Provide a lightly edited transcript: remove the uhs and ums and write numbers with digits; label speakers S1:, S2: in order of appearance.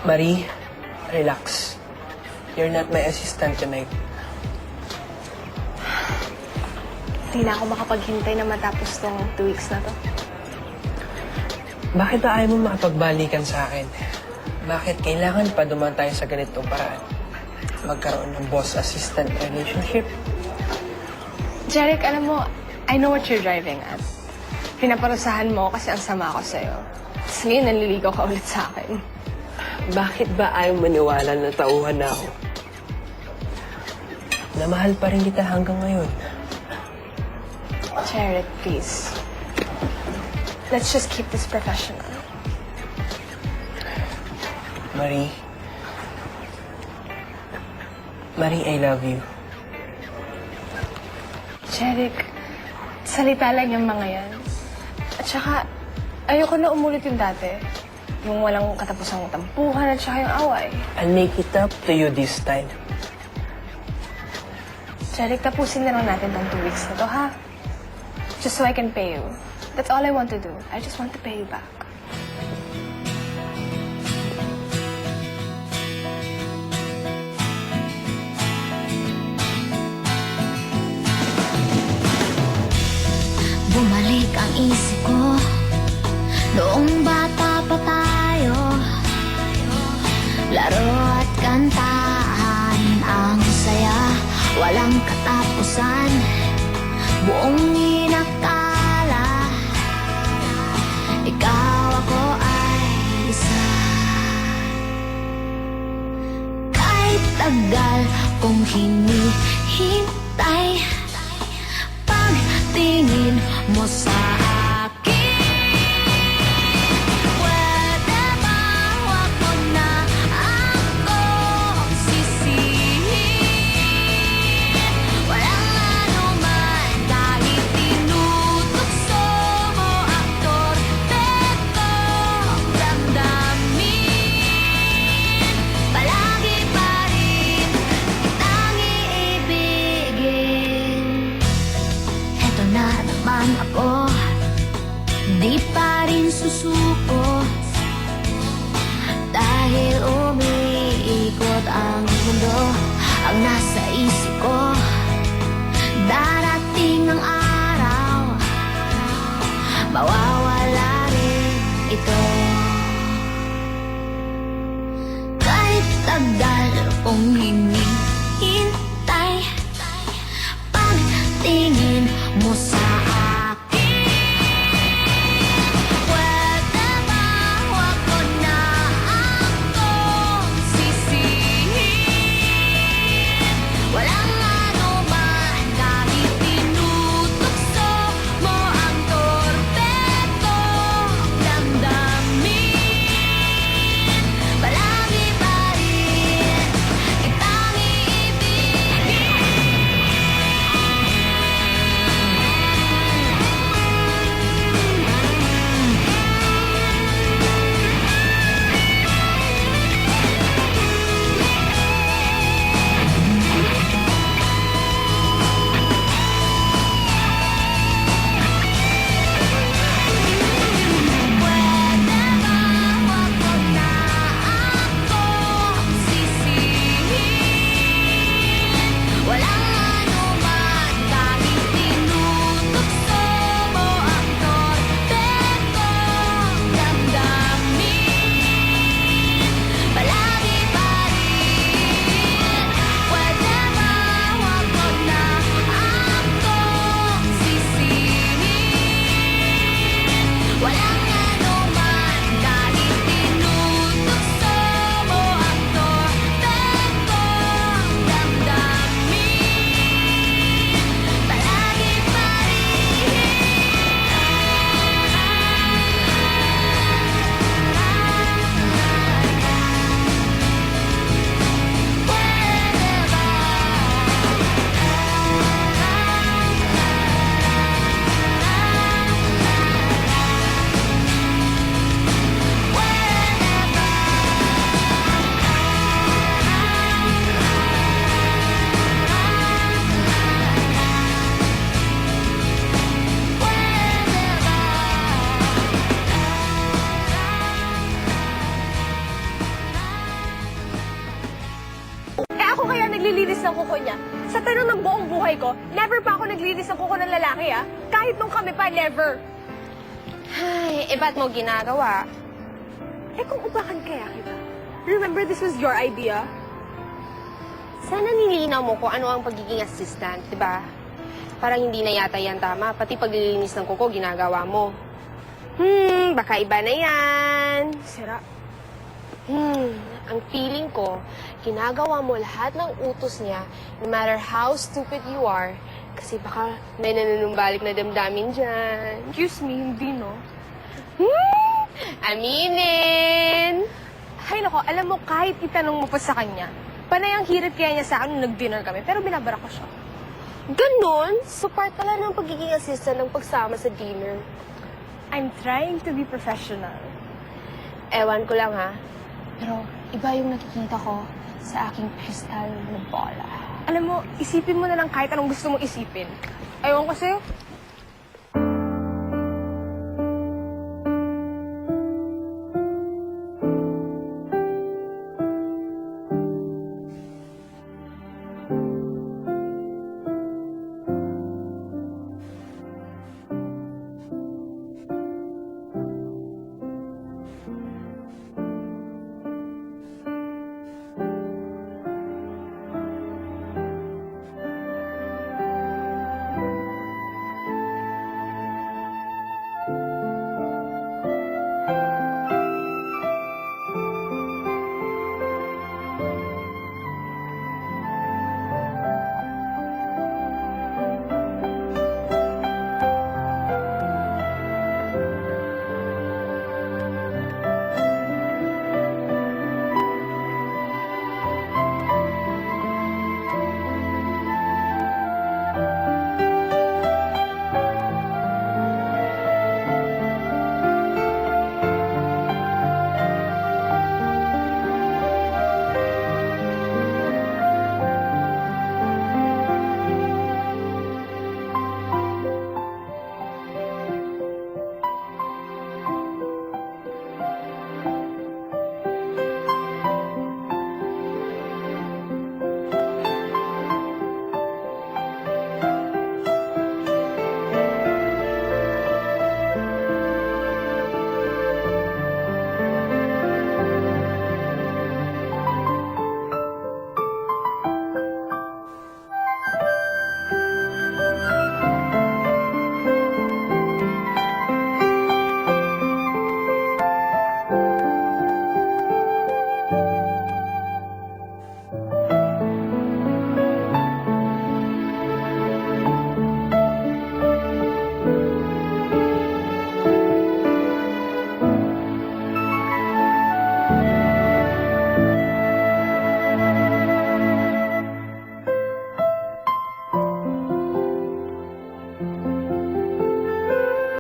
S1: Marie, relax. You're not my assistant tonight.
S2: Hindi na ako makapaghintay na matapos tong 2 weeks na to.
S1: Bakit ba ayaw mo makapagbalikan sa akin? Bakit kailangan pa dumaan tayo sa ganitong paraan? Magkaroon ng boss-assistant relationship?
S2: Jeric, alam mo, I know what you're driving at. Pinaparusahan mo kasi ang sama ko sa'yo. Tapos ngayon, nanliligaw ka ulit sa akin.
S1: Bakit ba ayaw maniwala na tauhan na ako? Namahal pa rin kita hanggang ngayon.
S2: Jeric, please. Let's just keep this professional.
S1: Marie. Marie, I love you.
S2: Jeric, salita lang yung mga yan. At saka, ayoko na umulit yung dati. Yung walang katapusang tampuhan at saka yung away.
S1: I'll make it up to you this time.
S2: Jeric, tapusin na lang natin tong 2 weeks na to, ha? Just so I can pay you. That's all I want to do. I just want to pay you back.
S3: Bumalik ang isip ko noong bata pa tayo. Laro at kantahan ang saya, walang katapusan, buong inakala. Ikaw ako ay isa. Kahit tagal kong hinihintay, pagtingin mo sa akin, pwede ba wag mo na akong sisihin? Walang anuman kahit tinutokso mo ang torpe kong damdamin. Palagi pa rin kitang iibigin. Eto na naman ako, di pa rin susuko, dahil umiikot ang mundo. Ang nasa isip ko, darating ang araw, mawawala rin ito. Kahit tagal kong hinihintay, pagtingin mo sa akin, pwede ba wag mo na akong sisihin? Walang anuman kahit tinutokso mo ang torpe kong damdamin. Palagi pa rin kitang
S2: ang kuko niya. Sa tanong ng buong buhay ko, never pa ako naglinis ng kuko ng lalaki, ah. Kahit nung kami pa, never.
S4: Ay, ba't mo ginagawa?
S2: Eh kung upakan kaya kita? Remember, this was your idea?
S4: Sana nilinaw mo kung ano ang pagiging assistant, di ba? Parang hindi na yata yan tama. Pati paglilinis ng kuko, ginagawa mo. Baka iba na yan.
S2: Sira.
S4: Ang feeling ko, ginagawa mo lahat ng utos niya, no matter how stupid you are, kasi baka may nanunumbalik na damdamin dyan.
S2: Excuse me, hindi, no?
S4: Aminin!
S2: Ay, nako, alam mo, kahit itanong mo pa sa kanya, panay ang hirit kaya niya sa akin nung nag-dinner kami, pero binabara ko siya.
S4: Ganon? So part pala ng pagiging assistant ng pagsama sa dinner.
S2: I'm trying to be professional.
S4: Ewan ko lang ha.
S2: Pero iba yung nakikita ko sa aking crystal na bola. Alam mo, isipin mo na lang kahit anong gusto mong isipin. Ayaw ko sa'yo.